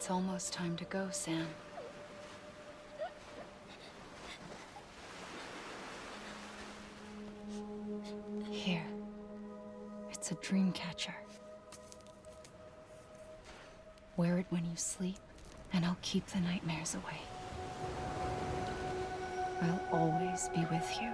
It's almost time to go, Sam. Here. It's a dream catcher. Wear it when you sleep, and I'll keep the nightmares away. I'll always be with you.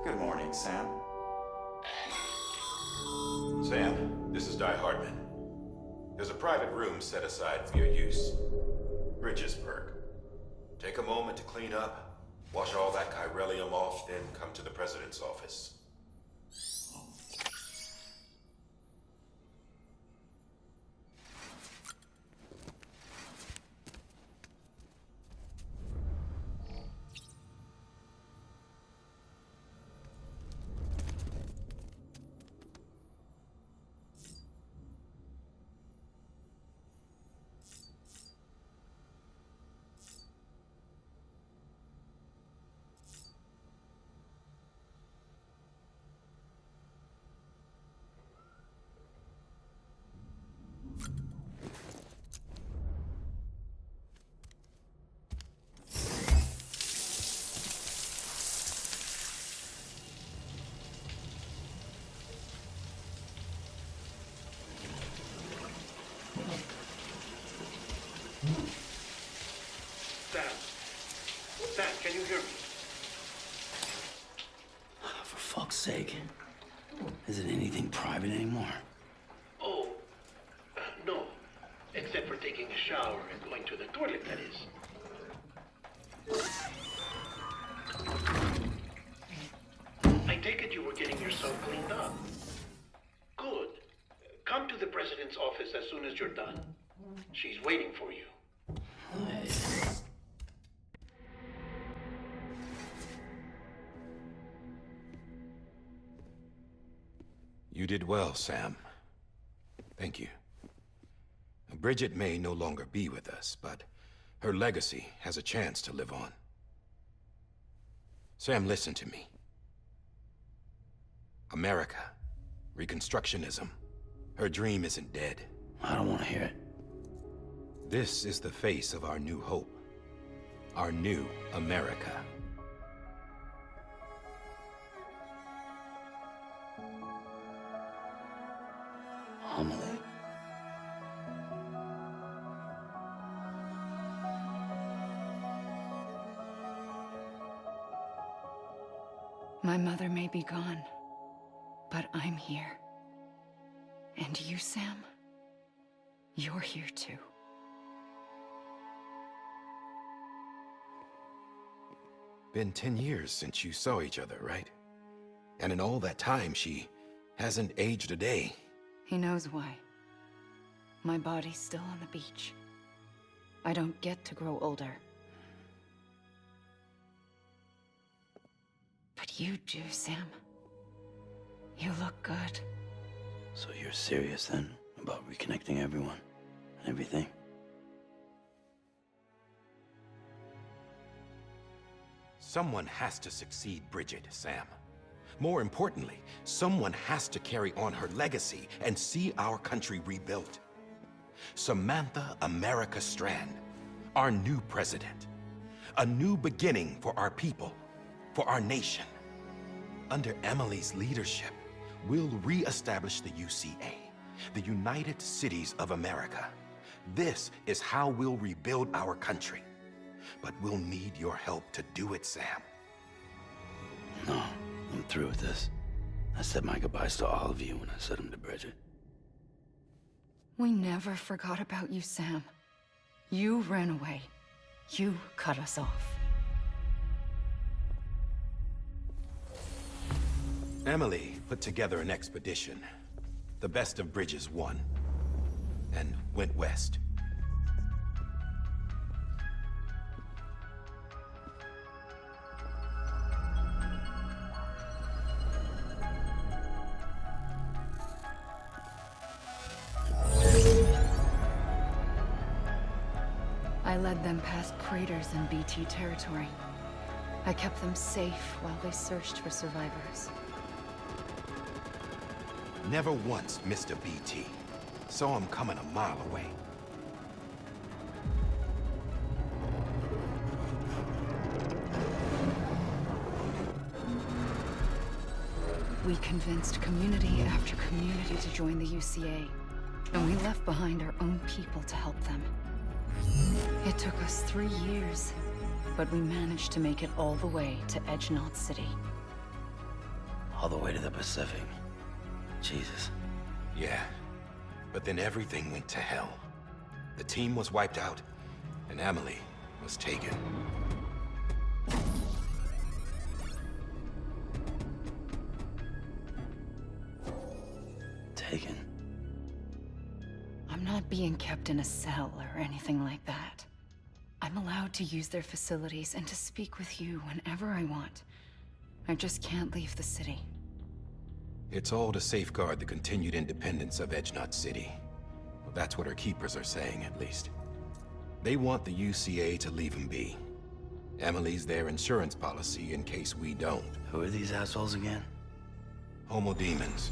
Good morning, Sam. Sam, this is Di Hartman. There's a private room set aside for your use. Bridges perk. Take a moment to clean up, wash all that chiralium off, then come to the president's office. Sam, can you hear me? For fuck's sake. Is it anything private anymore? Oh, no. Except for taking a shower and going to the toilet, that is. I take it you were getting yourself cleaned up. Good. Come to the president's office as soon as you're done. She's waiting for you. You did well, Sam. Thank you. Bridget may no longer be with us, but her legacy has a chance to live on. Sam, listen to me. America, Reconstructionism, her dream isn't dead. I don't want to hear it. This is the face of our new hope. Our new America. AMELIE. My mother may be gone, but I'm here. And you, Sam, you're here too. Been 10 years since you saw each other, right? And in all that time, she hasn't aged a day. He knows why. My body's still on the beach. I don't get to grow older. But you do, Sam. You look good. So you're serious then about reconnecting everyone and everything? Someone has to succeed Bridget, Sam. More importantly, someone has to carry on her legacy and see our country rebuilt. Samantha America Strand, our new president. A new beginning for our people, for our nation. Under Amelie's leadership, we'll re-establish the UCA, the United Cities of America. This is how we'll rebuild our country. But we'll need your help to do it, Sam. No, I'm through with this. I said my goodbyes to all of you when I said them to Bridget. We never forgot about you, Sam. You ran away. You cut us off. AMELIE put together an expedition. The best of Bridges won, and went west. I led them past craters in BT territory. I kept them safe while they searched for survivors. Never once missed a BT. Saw him coming a mile away. We convinced community after community to join the UCA, and we left behind our own people to help them. It took us 3 years, but we managed to make it all the way to Edge Knot City. All the way to the Pacific. Jesus. Yeah, but then everything went to hell. The team was wiped out, and AMELIE was taken. Taken? I'm not being kept in a cell or anything like that. I'm allowed to use their facilities and to speak with you whenever I want. I just can't leave the city. It's all to safeguard the continued independence of Edge Knot City. Well, that's what our keepers are saying, at least. They want the UCA to leave them be. AMELIE's their insurance policy in case we don't. Who are these assholes again? Homo Demons.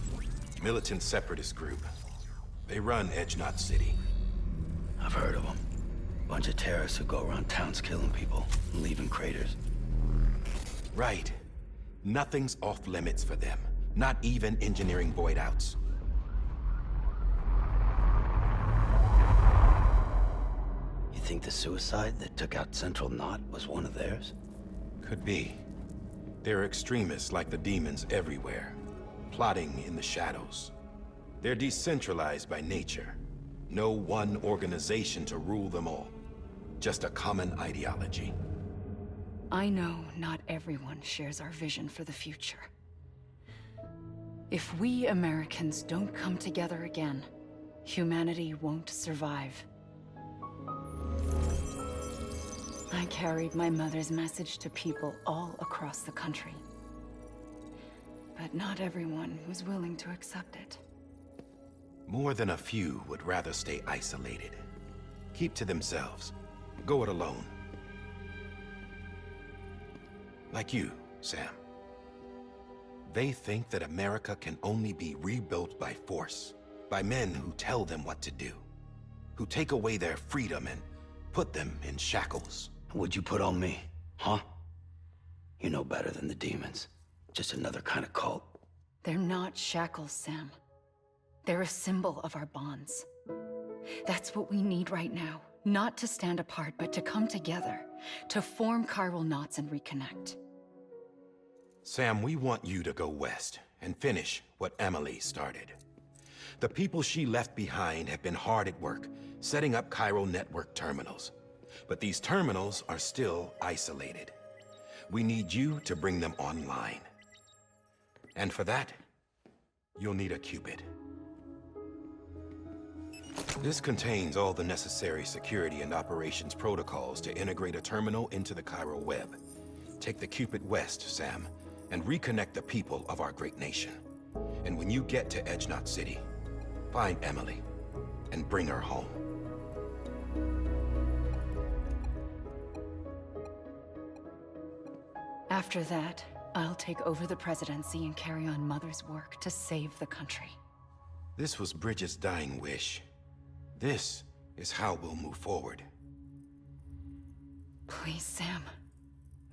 Militant separatist group. They run Edge Knot City. I've heard of them. Bunch of terrorists who go around towns killing people and leaving craters. Right. Nothing's off limits for them. Not even engineering void outs. You think the suicide that took out Central Knot was one of theirs? Could be. There are extremists like the demons everywhere, plotting in the shadows. They're decentralized by nature. No one organization to rule them all. Just a common ideology. I know not everyone shares our vision for the future. If we Americans don't come together again, humanity won't survive. I carried my mother's message to people all across the country. But not everyone was willing to accept it. More than a few would rather stay isolated. Keep to themselves. Go it alone. Like you, Sam. They think that America can only be rebuilt by force, by men who tell them what to do, who take away their freedom and put them in shackles. What'd you put on me, huh? You know better than the demons. Just another kind of cult. They're not shackles, Sam. They're a symbol of our bonds. That's what we need right now. Not to stand apart, but to come together, to form chiral knots and reconnect. Sam, we want you to go west and finish what AMELIE started. The people she left behind have been hard at work, setting up chiral network terminals. But these terminals are still isolated. We need you to bring them online. And for that, you'll need a Cupid. This contains all the necessary security and operations protocols to integrate a terminal into the chiral web. Take the Cupid west, Sam, and reconnect the people of our great nation. And when you get to Edge Knot City, find AMELIE and bring her home. After that, I'll take over the presidency and carry on Mother's work to save the country. This was Bridget's dying wish. This is how we'll move forward. Please, Sam.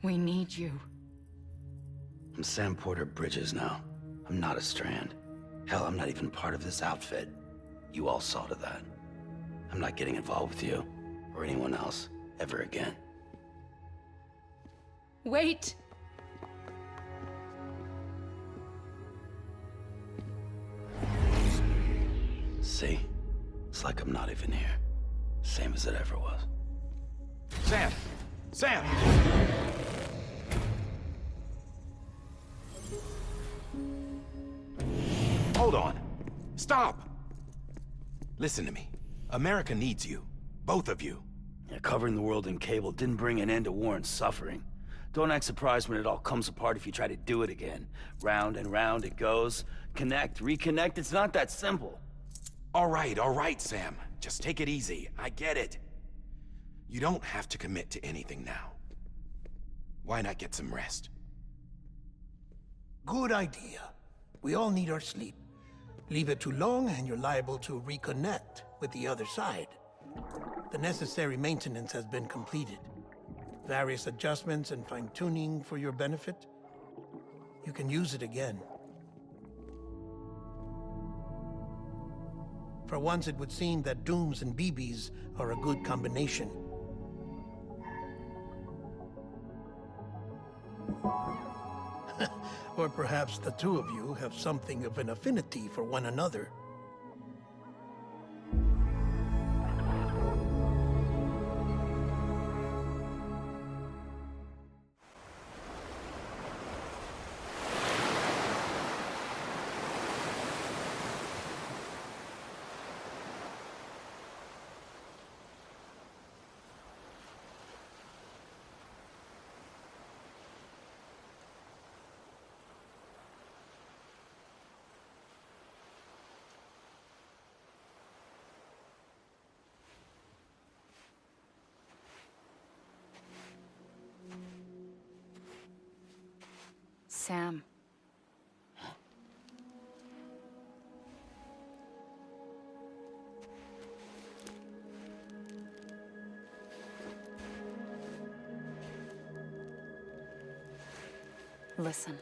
We need you. I'm Sam Porter Bridges now. I'm not a Strand. Hell, I'm not even part of this outfit. You all saw to that. I'm not getting involved with you, or anyone else, ever again. Wait! See? It's like I'm not even here. Same as it ever was. Sam! Sam! Hold on. Stop! Listen to me. America needs you. Both of you. Yeah, covering the world in cable didn't bring an end to war and suffering. Don't act surprised when it all comes apart if you try to do it again. Round and round it goes. Connect, reconnect, it's not that simple. All right, Sam. Just take it easy. I get it. You don't have to commit to anything now. Why not get some rest? Good idea. We all need our sleep. Leave it too long and you're liable to reconnect with the other side. The necessary maintenance has been completed. Various adjustments and fine-tuning for your benefit. You can use it again. For once, it would seem that Dooms and BBs are a good combination. Or perhaps the two of you have something of an affinity for one another. Sam. Listen.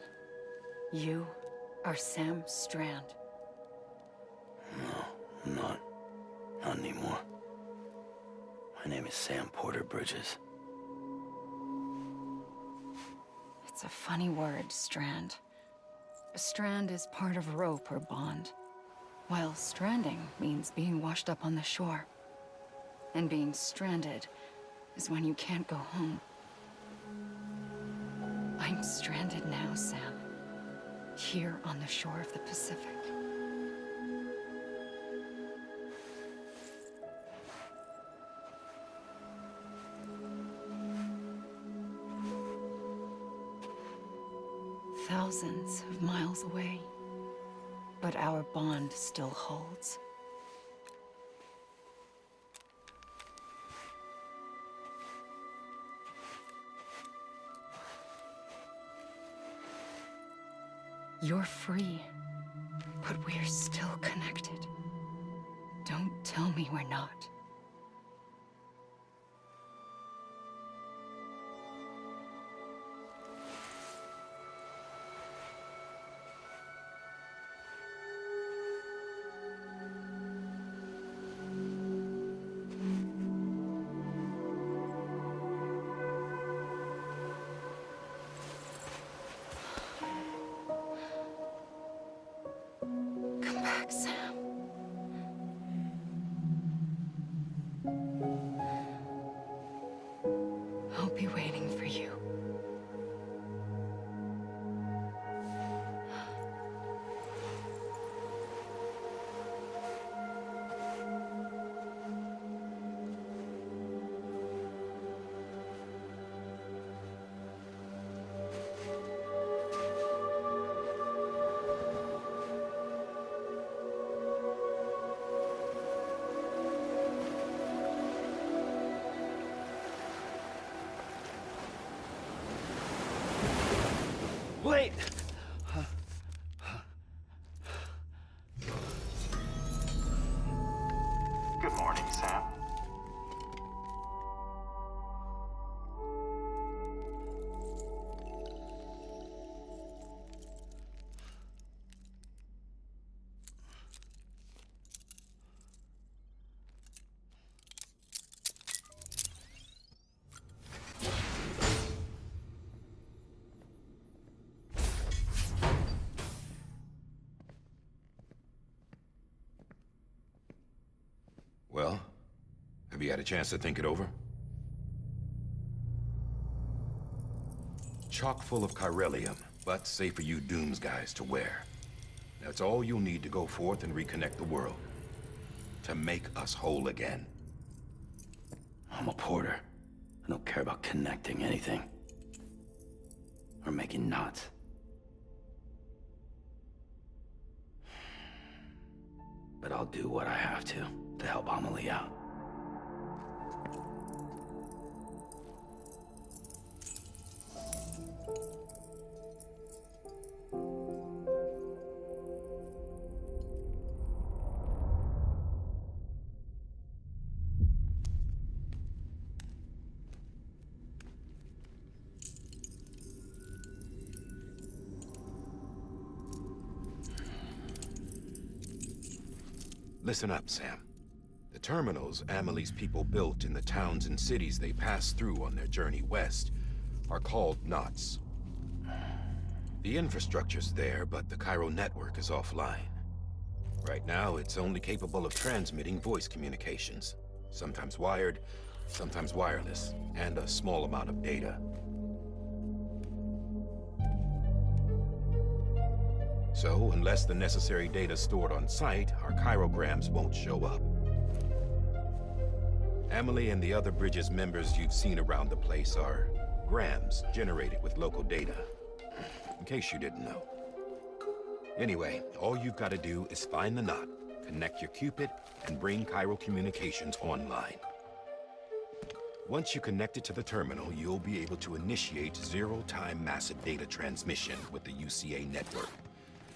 You are Sam Strand. No, I'm not. Not anymore. My name is Sam Porter Bridges. It's a funny word, Strand. A strand is part of rope or bond, while stranding means being washed up on the shore. And being stranded is when you can't go home. I'm stranded now, Sam. Here on the shore of the Pacific. Thousands of miles away, but our bond still holds. You're free, but we're still connected. Don't tell me we're not. Come back, Sam. I'll be waiting for you. Wait! Good morning, Sam. Well, have you had a chance to think it over? Chock full of chiralium, but safe for you Dooms guys to wear. That's all you'll need to go forth and reconnect the world. To make us whole again. I'm a porter. I don't care about connecting anything. Or making knots. But I'll do what I have to help AMELIE out. Listen up, Sam. The terminals AMELIE's people built in the towns and cities they passed through on their journey west are called knots. The infrastructure's there, but the Cairo network is offline. Right now, it's only capable of transmitting voice communications. Sometimes wired, sometimes wireless, and a small amount of data. So, unless the necessary data's stored on site, our chirograms won't show up. AMELIE and the other Bridges members you've seen around the place are grams generated with local data. In case you didn't know. Anyway, all you've got to do is find the knot, connect your Cupid, and bring Cairo communications online. Once you connect it to the terminal, you'll be able to initiate zero-time massive data transmission with the UCA network.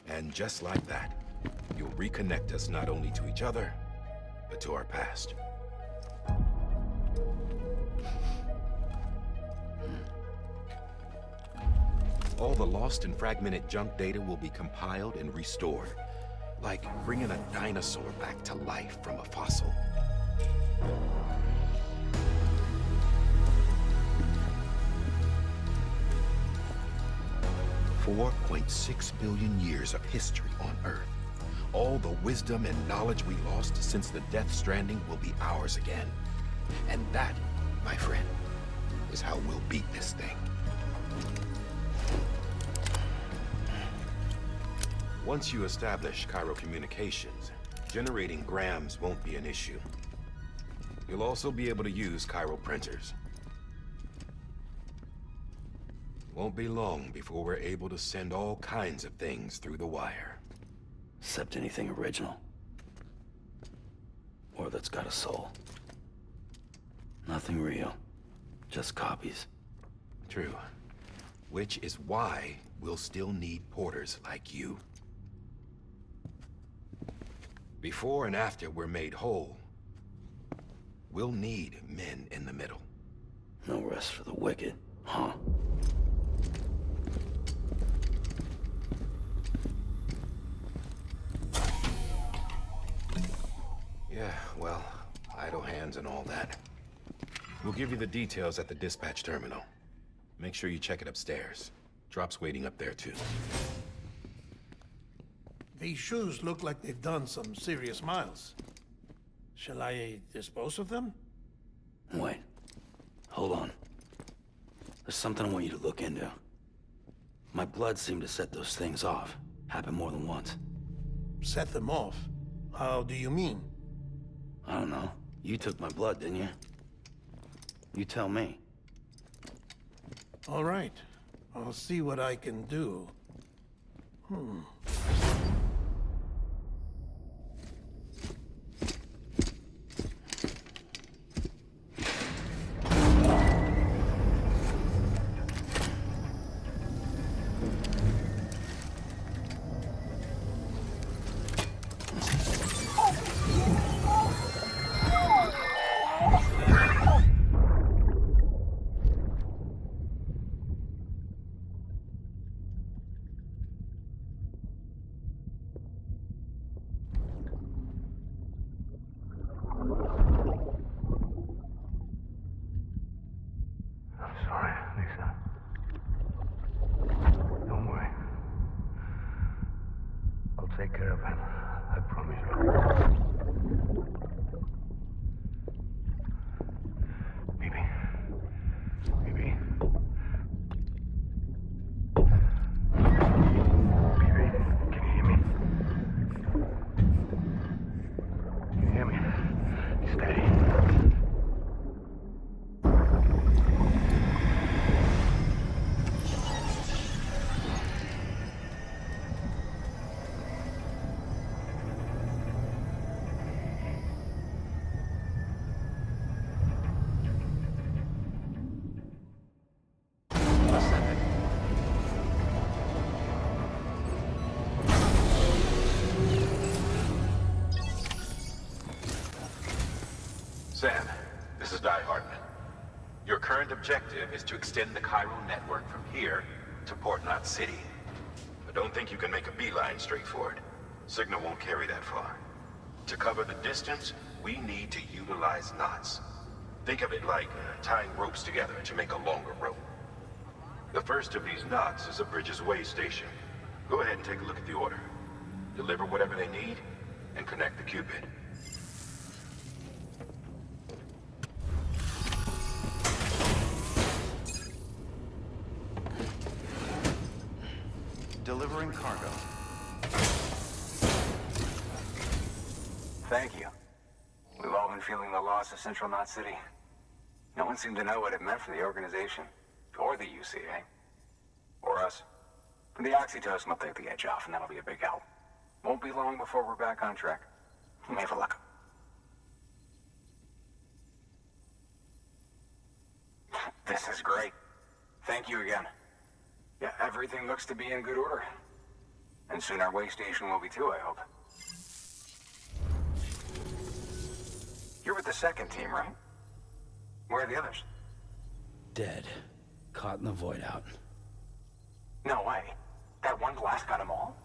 And just like that, you'll reconnect us not only to each other, but to our past. All the lost and fragmented junk data will be compiled and restored, like bringing a dinosaur back to life from a fossil. $4.6 billion years of history on Earth. All the wisdom and knowledge we lost since the death Stranding will be ours again. And that, my friend, is how we'll beat this thing. Once you establish Cairo communications, generating grams won't be an issue. You'll also be able to use Cairo printers. Won't be long before we're able to send all kinds of things through the wire. Except anything original. Or that's got a soul. Nothing real. Just copies. True. Which is why we'll still need porters like you. Before and after we're made whole, we'll need men in the middle. No rest for the wicked, huh? Yeah, well, idle hands and all that. We'll give you the details at the dispatch terminal. Make sure you check it upstairs. Drop's waiting up there, too. These shoes look like they've done some serious miles. Shall I dispose of them? Wait. Hold on. There's something I want you to look into. My blood seemed to set those things off. Happened more than once. Set them off? How do you mean? I don't know. You took my blood, didn't you? You tell me. All right. I'll see what I can do. Take care of him. I promise you. Baby. Baby. Baby, can you hear me? Can you hear me? Steady. Sam, this is Di Hartman. Your current objective is to extend the Cairo network from here to Port Knot City. But don't think you can make a beeline straight for it. Signal won't carry that far. To cover the distance, we need to utilize knots. Think of it like tying ropes together to make a longer rope. The first of these knots is a Bridges way station. Go ahead and take a look at the order. Deliver whatever they need, and connect the Cupid. Delivering cargo. Thank you. We've all been feeling the loss of Central Knot City. No one seemed to know what it meant for the organization, or the UCA, or us. The oxytocin will take the edge off, and that'll be a big help. Won't be long before we're back on track. Let me have a look. This is great. Thank you again. Yeah, everything looks to be in good order. And soon our way station will be too, I hope. You're with the second team, right? Where are the others? Dead. Caught in the void out. No way. That one blast got them all?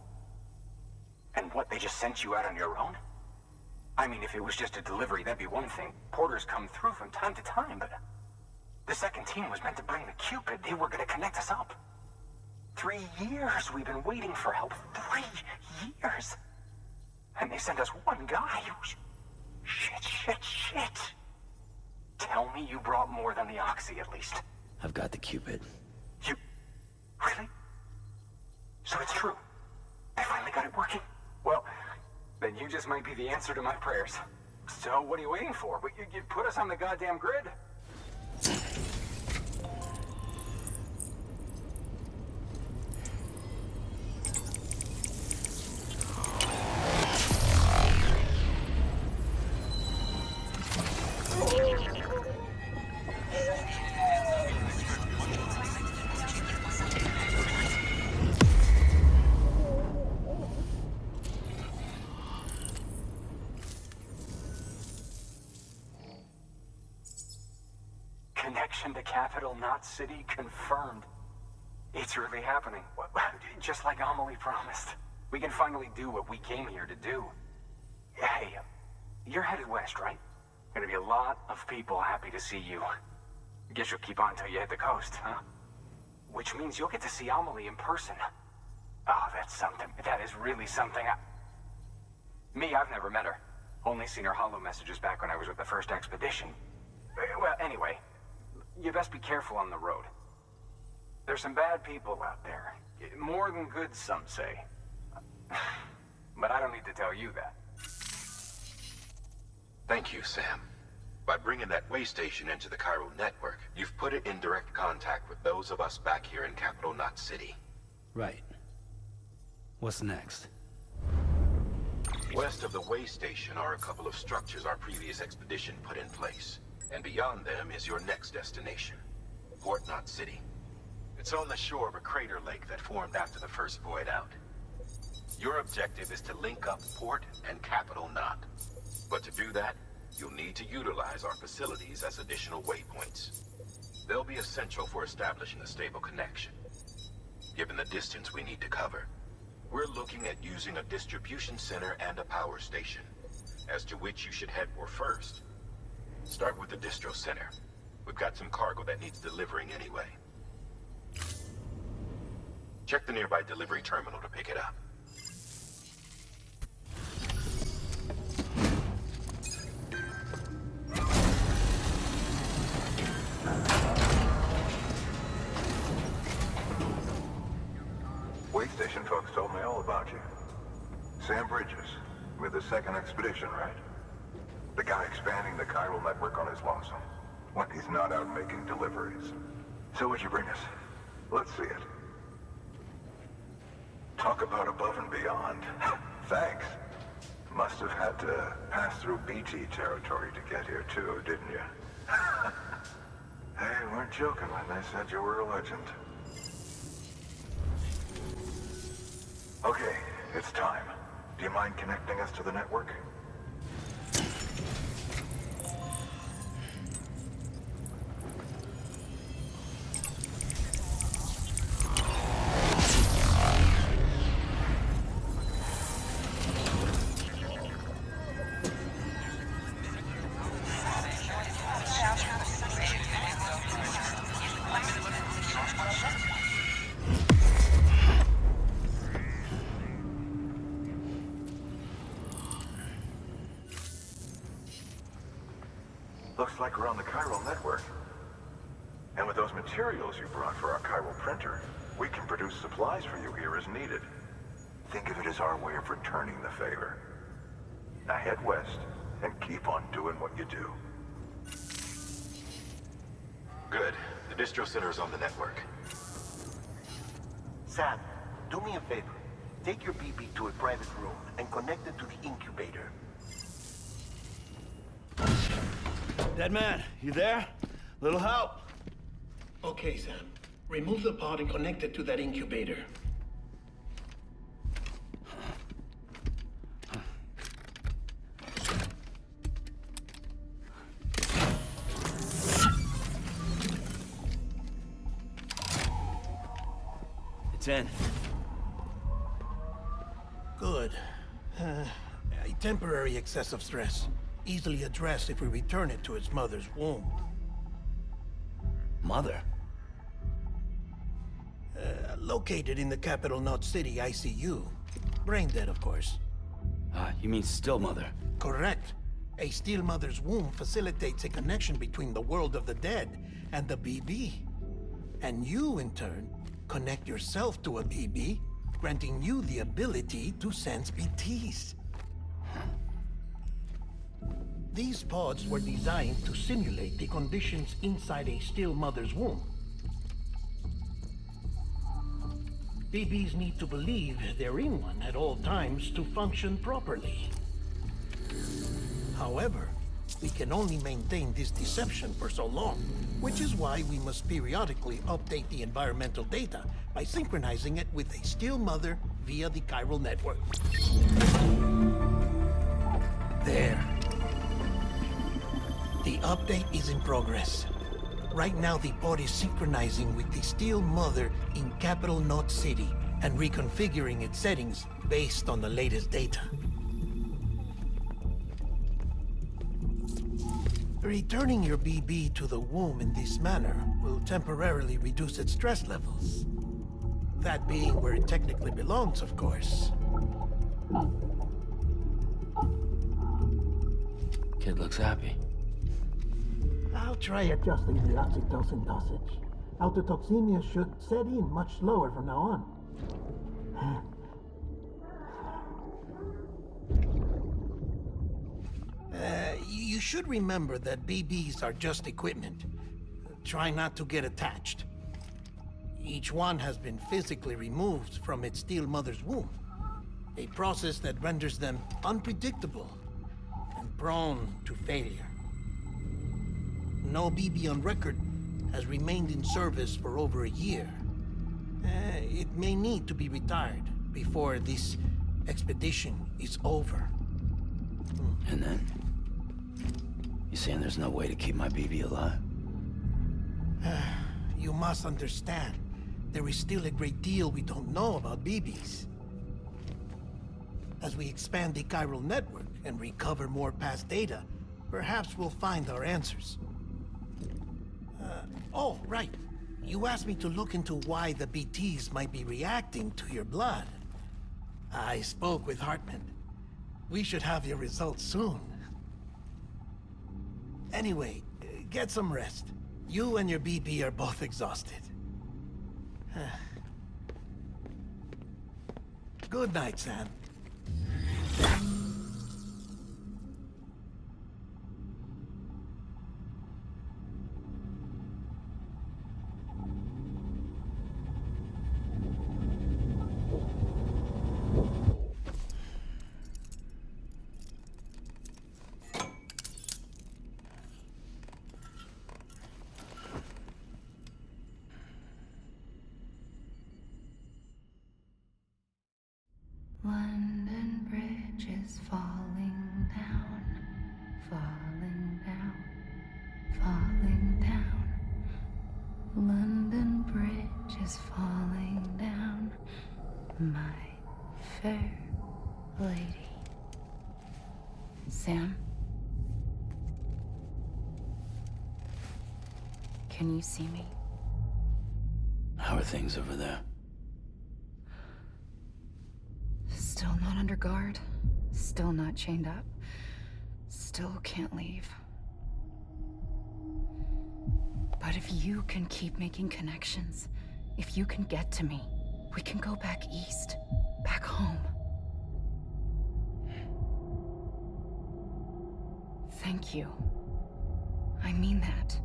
And what, they just sent you out on your own? I mean, if it was just a delivery, that'd be one thing. Porters come through from time to time, but... The second team was meant to bring the Cupid. They were gonna connect us up. 3 years we've been waiting for help. 3 years! And they sent us one guy. Shit. Tell me you brought more than the Oxy, at least. I've got the Cupid. You... Really? So it's true. They finally got it working. Well, then you just might be the answer to my prayers. So what are you waiting for? You put us on the goddamn grid? Connection to Capital Knot City confirmed. It's really happening. Just like AMELIE promised. We can finally do what we came here to do. Hey, you're headed west, right? Gonna be a lot of people happy to see you. Guess you'll keep on till you hit the coast, huh? Which means you'll get to see AMELIE in person. Oh, that's something. That is really something. Me, I've never met her. Only seen her holo messages back when I was with the first expedition. Well, anyway, you best be careful on the road. There's some bad people out there. More than good, some say. But I don't need to tell you that. Thank you, Sam. By bringing that way station into the Cairo network, you've put it in direct contact with those of us back here in Capital Knot City. Right. What's next? West of the way station are a couple of structures our previous expedition put in place. And beyond them is your next destination, Port Knot City. It's on the shore of a crater lake that formed after the first void out. Your objective is to link up Port and Capital Knot. But to do that, you'll need to utilize our facilities as additional waypoints. They'll be essential for establishing a stable connection. Given the distance we need to cover, we're looking at using a distribution center and a power station, as to which you should head for first. Start with the distro center. We've got some cargo that needs delivering anyway. Check the nearby delivery terminal to pick it up. Way station folks told me all about you. Sam Bridges, with the second expedition, right? The guy expanding the chiral network on his lonesome, when he's not out making deliveries. So what'd you bring us? Let's see it. Talk about above and beyond. Thanks. Must have had to pass through BT territory to get here too, didn't you? They weren't joking when they said you were a legend. Okay, it's time. Do you mind connecting us to the network? like we're on the chiral network. And with those materials you brought for our chiral printer, we can produce supplies for you here as needed. Think of it as our way of returning the favor. Now head west and keep on doing what you do. Good. The distro center is on the network. Sam, do me a favor. Take your BB to a private room and connect it to the incubator. Dead man, you there? Little help? Okay, Sam. Remove the pod and connect it to that incubator. It's in. Good. A temporary excessive stress. Easily addressed if we return it to its mother's womb. Mother? Located in the capital Knot City ICU. Brain dead, of course. You mean still mother? Correct. A still mother's womb facilitates a connection between the world of the dead and the BB. And you, in turn, connect yourself to a BB, granting you the ability to sense BTs. These pods were designed to simulate the conditions inside a still mother's womb. BBs need to believe they're in one at all times to function properly. However, we can only maintain this deception for so long, which is why we must periodically update the environmental data by synchronizing it with a still mother via the chiral network. There. The update is in progress. Right now, the pod is synchronizing with the still mother in capital Knot City and reconfiguring its settings based on the latest data. Returning your BB to the womb in this manner will temporarily reduce its stress levels. That being where it technically belongs, of course. Kid looks happy. I'll try adjusting the oxytocin dosage. Autotoxemia should set in much slower from now on. You should remember that BBs are just equipment. Try not to get attached. Each one has been physically removed from its still mother's womb. A process that renders them unpredictable and prone to failure. No BB on record has remained in service for over a year. It may need to be retired before this expedition is over. And then? You saying there's no way to keep my BB alive? You must understand, there is still a great deal we don't know about BBs. As we expand the chiral network and recover more past data, perhaps we'll find our answers. Oh, right. You asked me to look into why the BTs might be reacting to your blood. I spoke with Hartman. We should have your results soon. Anyway, get some rest. You and your BB are both exhausted. Good night, Sam. London Bridge is falling down, falling down, falling down. London Bridge is falling down, my fair lady. Sam? Can you see me? How are things over there? Still not under guard. Still not chained up. Still can't leave. But if you can keep making connections, if you can get to me, we can go back east, back home. Thank you. I mean that.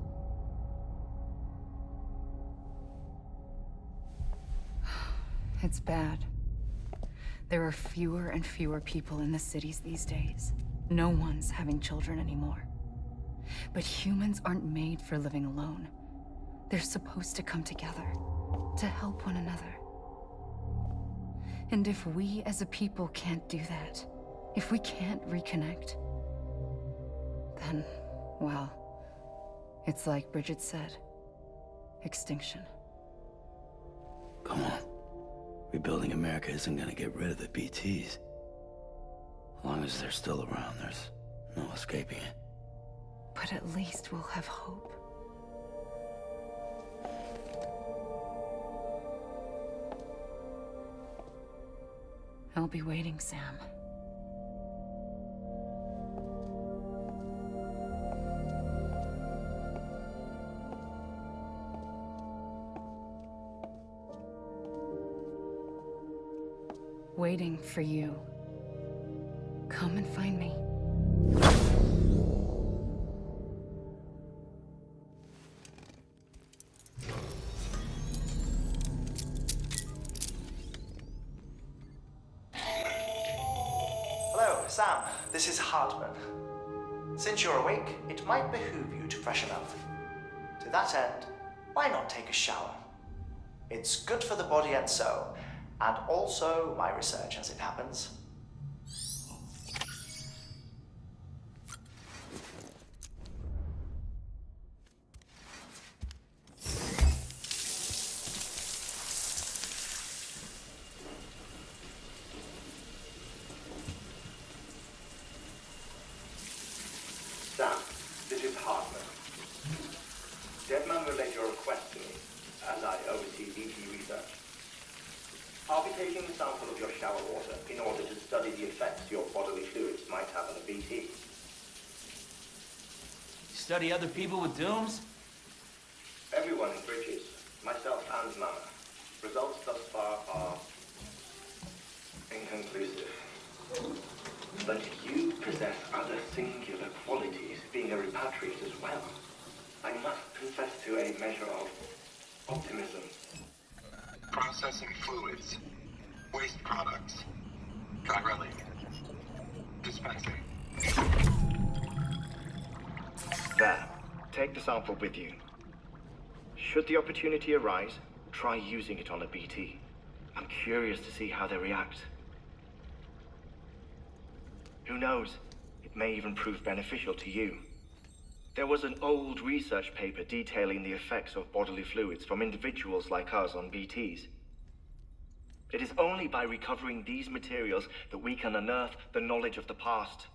It's bad. There are fewer and fewer people in the cities these days. No one's having children anymore. But humans aren't made for living alone. They're supposed to come together, to help one another. And if we as a people can't do that, if we can't reconnect, then, well, it's like Bridget said, extinction. Come on. Rebuilding America isn't gonna get rid of the BTs. As long as they're still around, there's no escaping it. But at least we'll have hope. I'll be waiting, Sam. Waiting for you. Come and find me. Hello, Sam. This is Hartman. Since you're awake, it might behoove you to freshen up. To that end, why not take a shower? It's good for the body and soul, and also my research as it happens. Sam, this is Hartman. Deadman relayed your request to me, as I oversee BT research. I'll be taking a sample of your shower water in order to study the effects your bodily fluids might have on a BT. Study other people with dooms? Everyone in Bridges, myself and Mama. Results thus far are inconclusive. But you possess other singular qualities, being a repatriate as well. I must confess to a measure of optimism. Processing fluids. Waste products. Dry relic. Dispensing. There. Take the sample with you. Should the opportunity arise, try using it on a BT. I'm curious to see how they react. Who knows? It may even prove beneficial to you. There was an old research paper detailing the effects of bodily fluids from individuals like us on BTs. It is only by recovering these materials that we can unearth the knowledge of the past.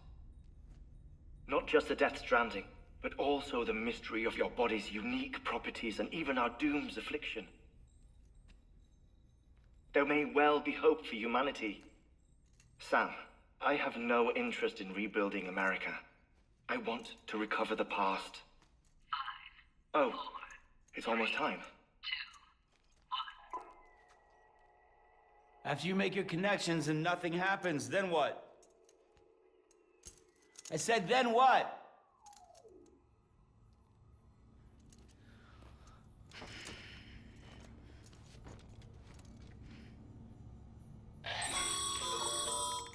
Not just the Death Stranding, but also the mystery of your body's unique properties and even our doom's affliction. There may well be hope for humanity. Sam, I have no interest in rebuilding America. I want to recover the past. 5, 4, it's almost time. 2, 1. After you make your connections and nothing happens, then what? I said, then what?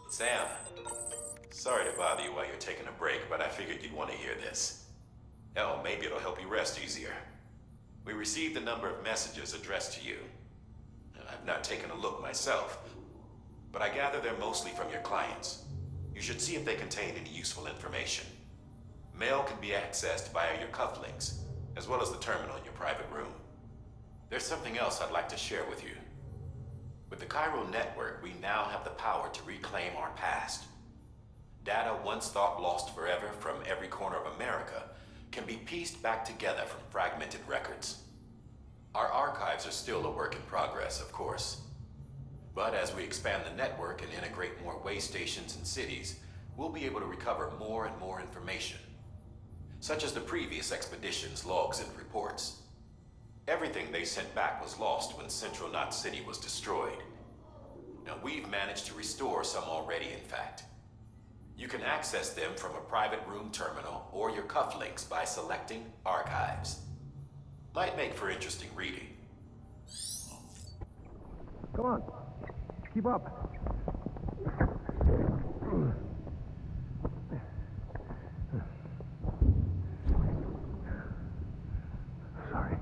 Sam, sorry to bother you while you're taking a break, but I figured you'd want to hear this. Hell, maybe it'll help you rest easier. We received a number of messages addressed to you. I've not taken a look myself, but I gather they're mostly from your clients. You should see if they contain any useful information. Mail can be accessed via your cufflinks, as well as the terminal in your private room. There's something else I'd like to share with you. With the Chiral network, we now have the power to reclaim our past. Data once thought lost forever from every corner of America can be pieced back together from fragmented records. Our archives are still a work in progress, of course. But as we expand the network and integrate more way stations and cities, we'll be able to recover more and more information, such as the previous expedition's logs and reports. everything they sent back was lost when Central Knot City was destroyed. Now, we've managed to restore some already, in fact. You can access them from a private room terminal or your cufflinks by selecting Archives. Might make for interesting reading. Come on. Keep up. Sorry.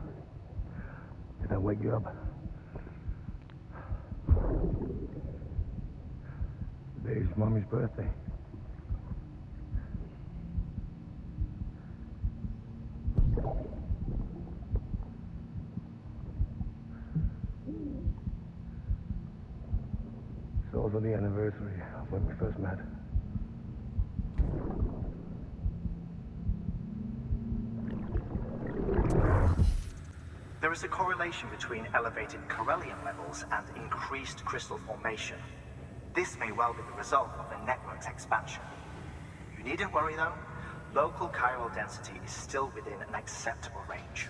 Did I wake you up? Today's Mommy's birthday. It's also the anniversary of when we first met. There is a correlation between elevated Corellium levels and increased crystal formation. This may well be the result of the network's expansion. You needn't worry though. Local chiral density is still within an acceptable range.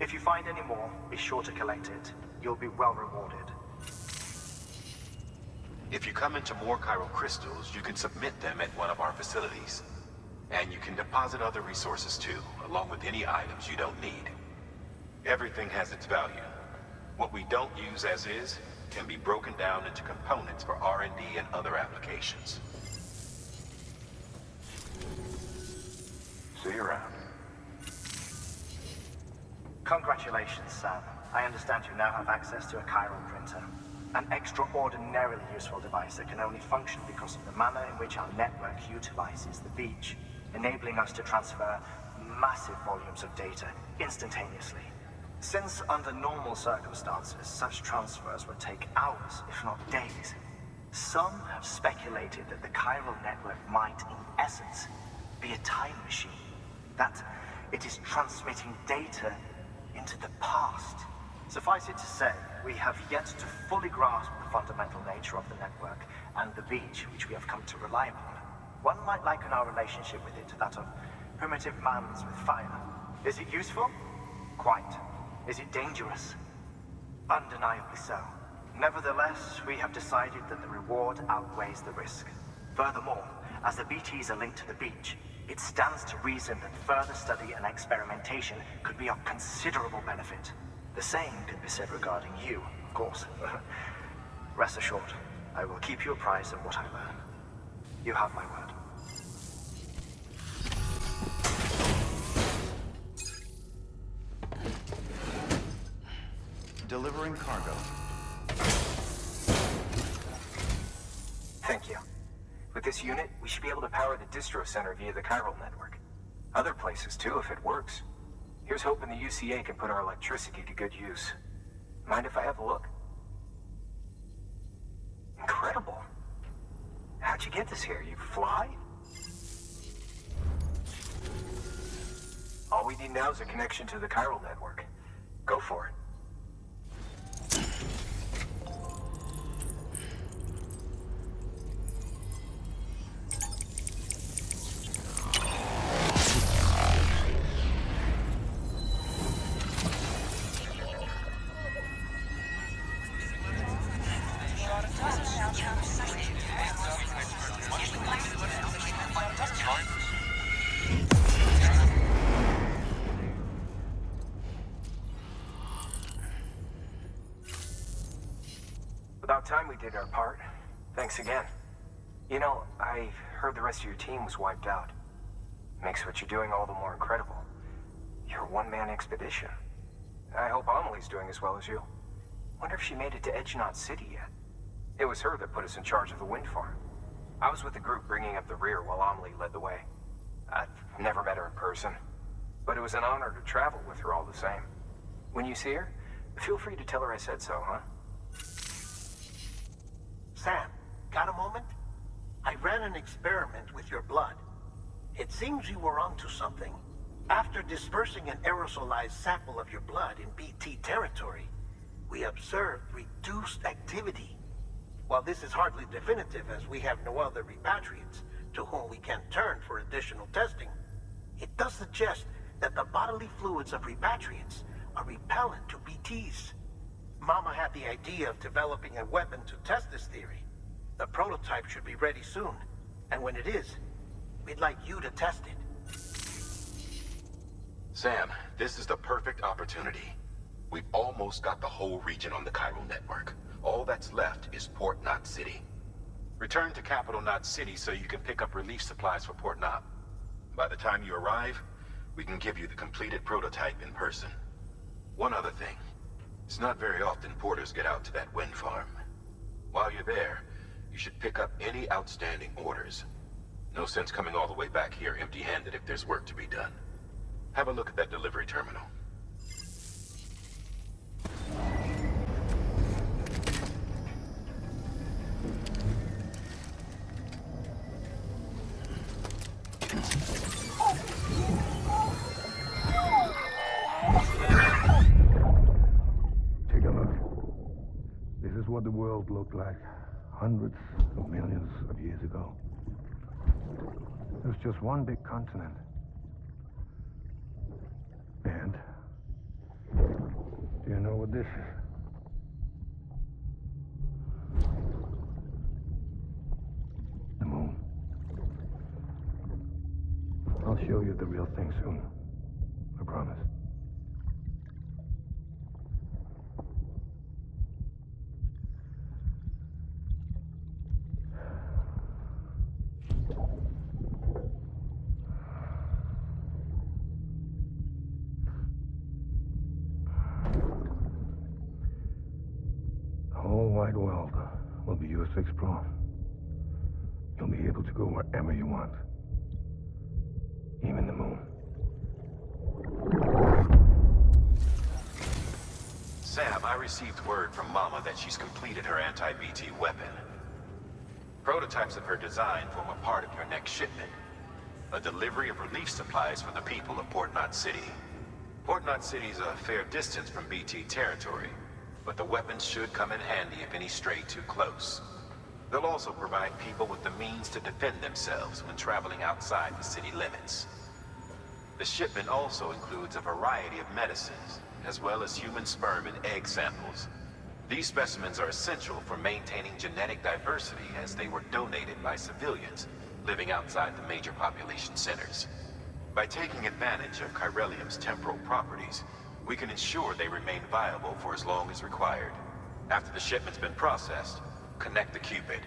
If you find any more, be sure to collect it. You'll be well rewarded. If you come into more chiral crystals, you can submit them at one of our facilities. And you can deposit other resources too, along with any items you don't need. Everything has its value. What we don't use as is can be broken down into components for R&D and other applications. See you around. Congratulations, Sam. I understand you now have access to a chiral printer. An extraordinarily useful device that can only function because of the manner in which our network utilizes the beach, enabling us to transfer massive volumes of data instantaneously. Since under normal circumstances, such transfers would take hours, if not days, some have speculated that the chiral network might, in essence, be a time machine. That it is transmitting data into the past. Suffice it to say, we have yet to fully grasp the fundamental nature of the network and the beach which we have come to rely upon. One might liken our relationship with it to that of primitive man's with fire. Is it useful? Quite. Is it dangerous? Undeniably so. Nevertheless, we have decided that the reward outweighs the risk. Furthermore, as the BTs are linked to the beach, it stands to reason that further study and experimentation could be of considerable benefit. The same could be said regarding you, of course. Rest assured, I will keep you apprised of what I learn. You have my word. Delivering cargo. Thank you. With this unit, we should be able to power the distro center via the chiral network. Other places too, if it works. Here's hoping the UCA can put our electricity to good use. Mind if I have a look? Incredible. How'd you get this here? You fly? All we need now is a connection to the chiral network. Go for it. About time we did our part. Thanks again. You know, I heard the rest of your team was wiped out. Makes what you're doing all the more incredible. You're a one-man expedition. I hope Amelie's doing as well as you. Wonder if she made it to Edge Knot City yet. It was her that put us in charge of the wind farm. I was with the group bringing up the rear while Amelie led the way. I've never met her in person, but it was an honor to travel with her all the same. When you see her, feel free to tell her I said so, huh? Sam, got a moment? I ran an experiment with your blood. It seems you were onto something. After dispersing an aerosolized sample of your blood in BT territory, we observed reduced activity. While this is hardly definitive as we have no other repatriates to whom we can turn for additional testing, it does suggest that the bodily fluids of repatriates are repellent to BTs. Mama had the idea of developing a weapon to test this theory. The prototype should be ready soon, and when it is, we'd like you to test it. Sam, this is the perfect opportunity. We've almost got the whole region on the chiral network. All that's left is Port Knot City. Return to Capital Knot City so you can pick up relief supplies for Port Knot. By the time you arrive, we can give you the completed prototype in person. One other thing. It's not very often porters get out to that wind farm. While you're there, you should pick up any outstanding orders. No sense coming all the way back here empty-handed if there's work to be done. Have a look at that delivery terminal. Take a look. This is what the world looked like hundreds of millions of years ago. It was just one big continent. And do you know what this is? The moon. I'll show you the real thing soon. I promise. The whole wide world will be yours to explore. You'll be able to go wherever you want. Even the moon. Sam, I received word from Mama that she's completed her anti-BT weapon. Prototypes of her design form a part of your next shipment. A delivery of relief supplies for the people of Port Knot City. Port Knot City is a fair distance from BT territory, but the weapons should come in handy if any stray too close. They'll also provide people with the means to defend themselves when traveling outside the city limits. The shipment also includes a variety of medicines, as well as human sperm and egg samples. These specimens are essential for maintaining genetic diversity as they were donated by civilians living outside the major population centers. By taking advantage of chiralium's temporal properties, we can ensure they remain viable for as long as required. After the shipment's been processed, connect the Cupid.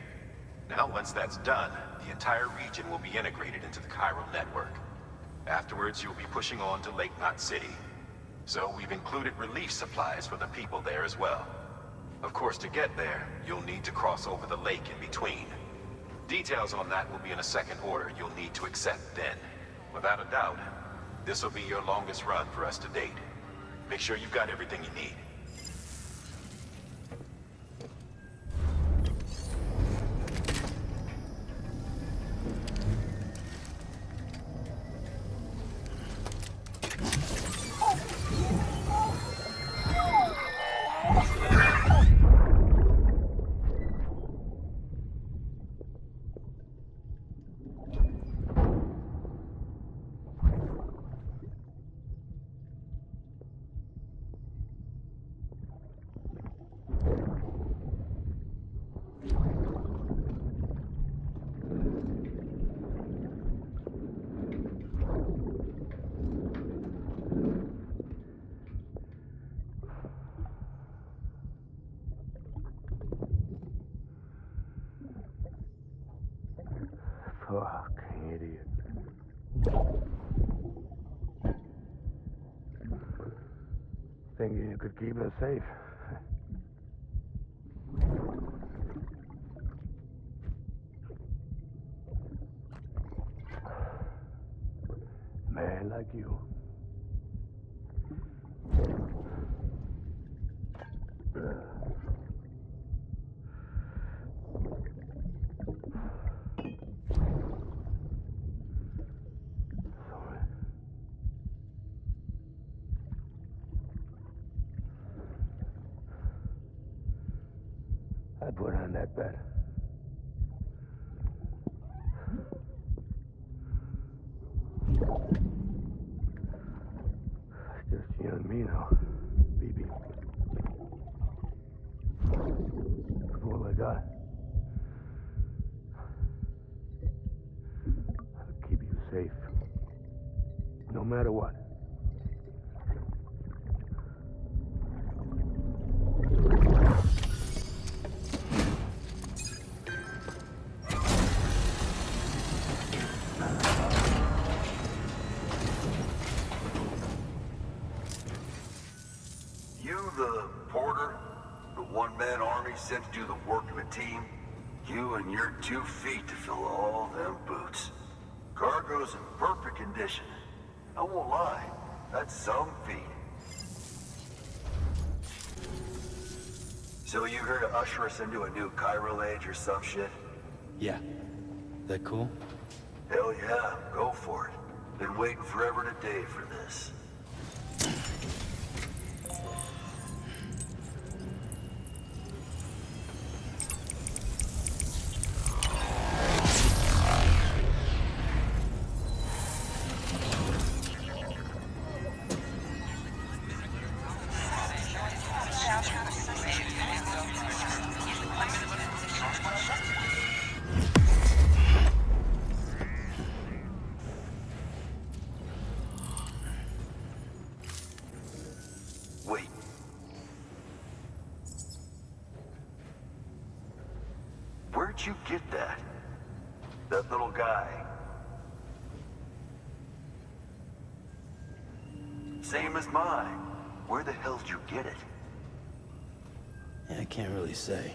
Now, once that's done, the entire region will be integrated into the chiral network. Afterwards, you'll be pushing on to Lake Knot City. So we've included relief supplies for the people there as well. Of course, to get there, you'll need to cross over the lake in between. Details on that will be in a second order you'll need to accept then. Without a doubt, this will be your longest run for us to date. Make sure you've got everything you need. Fucking idiot. Thinking you could keep us safe. Man like you. I put on that bet. Just you and me now. You the porter? The one-man army sent to do the work of a team? You and your 2 feet to fill all them boots. Cargo's in perfect condition. I won't lie, that's some feat. So you here to usher us into a new chiral age or some shit? Yeah. That cool? Hell yeah, go for it. Been waiting forever and a day for this. Wait. Where'd you get that? That little guy? Same as mine. Where the hell did you get it? Yeah, I can't really say.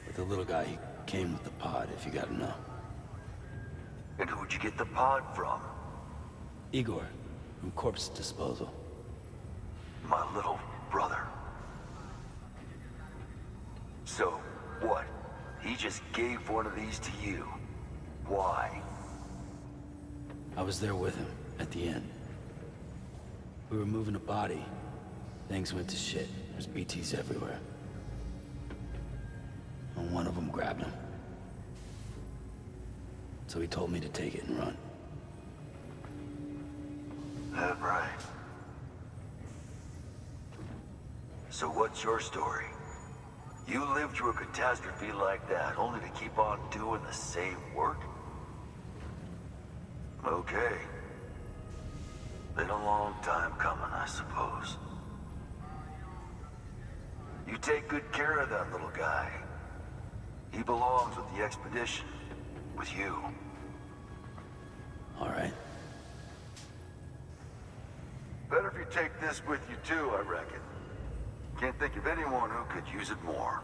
But the little guy, he came with the pod, if you gotta know. And who'd you get the pod from? Igor, from Corpse Disposal. My little brother. So, what? He just gave one of these to you. Why? I was there with him, at the end. We were moving a body. Things went to shit. There's BTs everywhere. And one of them grabbed him. So he told me to take it and run. That right. So what's your story? You lived through a catastrophe like that, only to keep on doing the same work? Okay. Been a long time coming, I suppose. You take good care of that little guy. He belongs with the expedition. With you. All right. Better if you take this with you too, I reckon. Can't think of anyone who could use it more.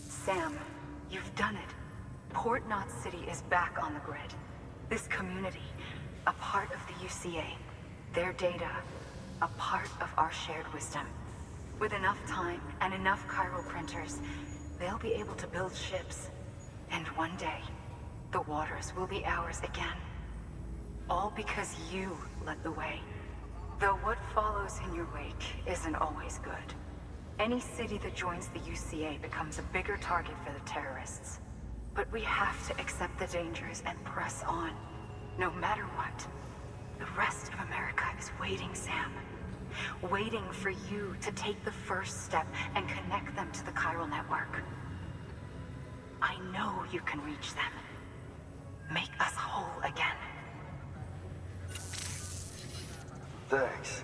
Sam, you've done it. Port Knot City is back on the grid. This community, a part of the UCA. Their data, a part of our shared wisdom. With enough time and enough chiral printers, they'll be able to build ships. And one day, the waters will be ours again. All because you led the way. Though what follows in your wake isn't always good. Any city that joins the UCA becomes a bigger target for the terrorists. But we have to accept the dangers and press on. No matter what. The rest of America is waiting, Sam. Waiting for you to take the first step and connect them to the chiral network. I know you can reach them. Make us whole again. Thanks.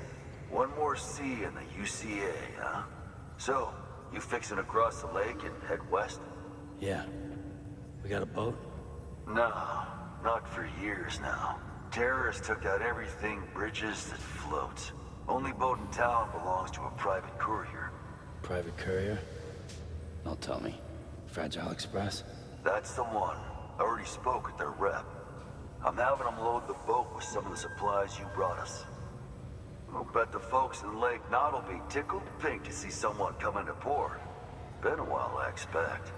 One more C in the UCA, huh? So, you fixing to cross the lake and head west? Yeah. We got a boat? No, not for years now. Terrorists took out everything bridges that floats. Only boat in town belongs to a private courier. Private courier? Don't tell me. Fragile Express? That's the one. I already spoke with their rep. I'm having them load the boat with some of the supplies you brought us. I'll bet the folks in Lake Knot will be tickled pink to see someone come into port. Been a while, I expect.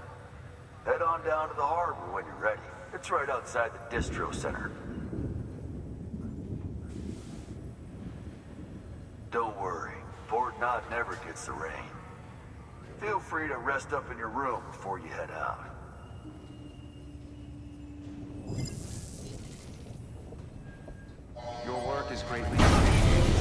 Head on down to the harbor when you're ready. It's right outside the distro center. Don't worry, Port Knot never gets the rain. Feel free to rest up in your room before you head out. Your work is greatly appreciated.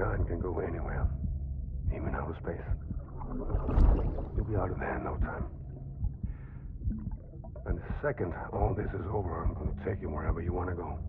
Mankind can go anywhere, even outer space. You'll be out of there in no time. And the second all this is over, I'm going to take you wherever you want to go.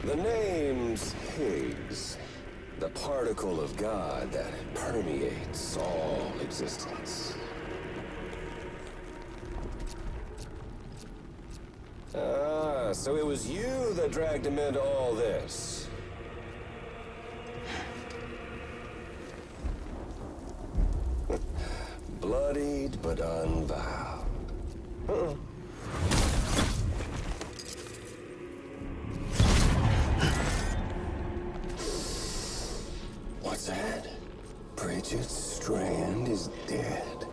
The name's Higgs, the particle of God that permeates all existence. Ah, so it was you that dragged him into all this. Bloodied but unvowed. What's that? Bridget Strand is dead.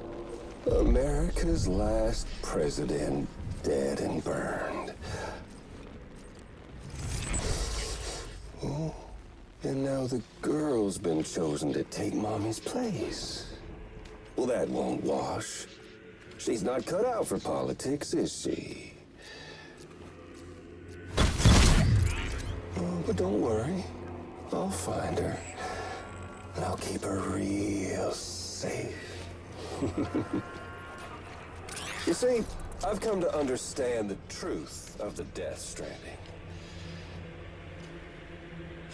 America's last president dead and burned. Oh, and now the girl's been chosen to take Mommy's place. Well, that won't wash. She's not cut out for politics, is she? Oh, but don't worry. I'll find her. And I'll keep her real safe. You see, I've come to understand the truth of the Death Stranding.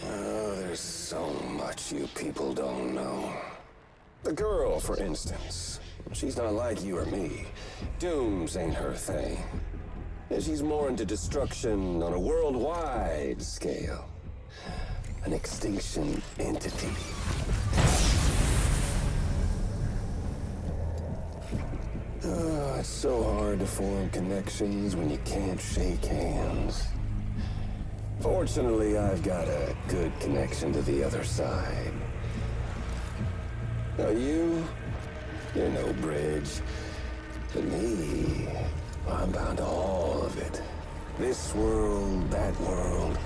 Oh, there's so much you people don't know. The girl, for instance. She's not like you or me. Dooms ain't her thing. And she's more into destruction on a worldwide scale. An extinction entity. Oh, it's so hard to form connections when you can't shake hands. Fortunately, I've got a good connection to the other side. Now you're no bridge. To me, I'm bound to all of it. This world, that world,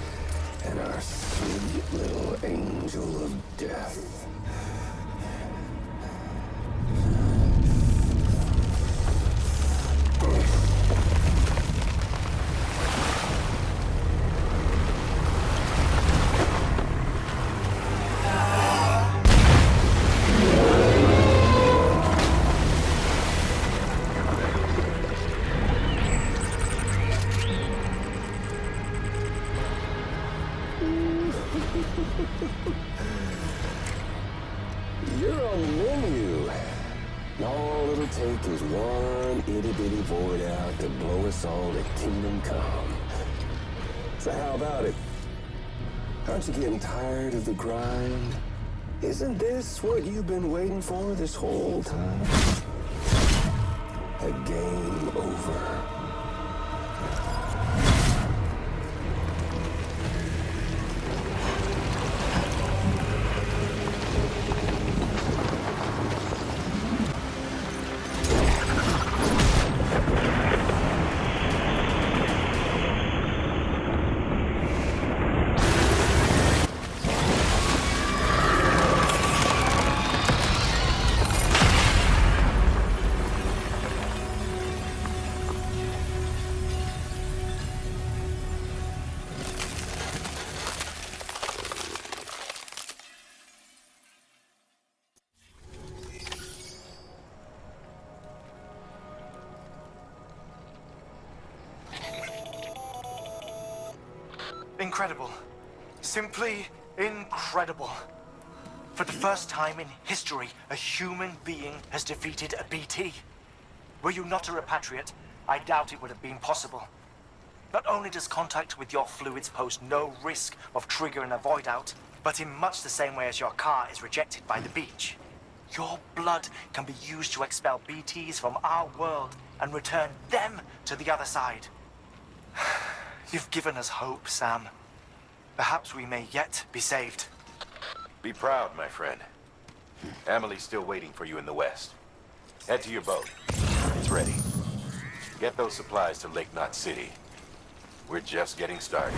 and our sweet little angel of death. You're on the menu. All it'll take is one itty-bitty void out to blow us all to kingdom come. So how about it? Aren't you getting tired of the grind? Isn't this what you've been waiting for this whole time? A game over. Incredible. Simply incredible. For the first time in history, a human being has defeated a BT. Were you not a repatriate, I doubt it would have been possible. Not only does contact with your fluids pose no risk of triggering a void out, but in much the same way as your car is rejected by the beach. Your blood can be used to expel BTs from our world and return them to the other side. You've given us hope, Sam. Perhaps we may yet be saved. Be proud, my friend. Amelie's still waiting for you in the west. Head to your boat. It's ready. Get those supplies to Lake Knot City. We're just getting started.